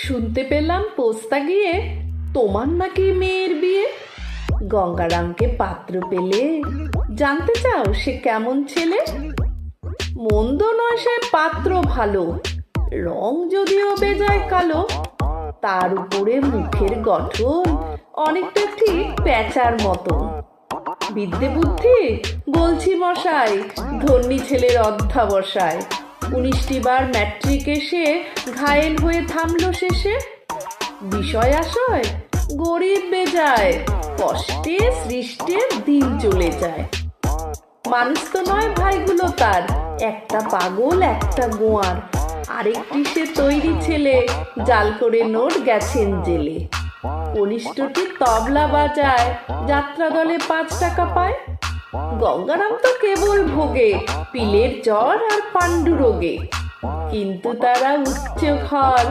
শুনতে পেলাম পোস্তা গিয়ে তোমার নাকি মেয়ের বিয়ে। গঙ্গারামকে পাত্র পেলে জানতে চাও সে কেমন ছেলে? মন্দ নয় সে পাত্র ভালো, রং যদিও বেজায় কালো। তার উপরে মুখের গঠন অনেকটা ঠিক প্যাঁচার মতন। বিদ্যে বুদ্ধি বলছি মশাই, ধন্যী ছেলের অধ্যাবসায়। 19টি বার ম্যাট্রিকে সে ঘায়েল হয়ে থামলো শেষে। বিষয় আশয় গরিব বেজায়, কষ্টে সৃষ্টে দিন চলে যায়। মানুষ তো নয় ভাইগুলো তার, একটা পাগল একটা গোয়ার। আরেকটি সে তৈরি ছেলে, জাল করে নোট গেছেন জেলে। কনিষ্ঠটি তবলা বাজায়, যাত্রা দলে 5 টাকা পায়। গঙ্গারাম তো কেবল ভোগে পিলের জ্বর আর পাণ্ডু রোগে। কিন্তু তারা উচ্চ ঘর,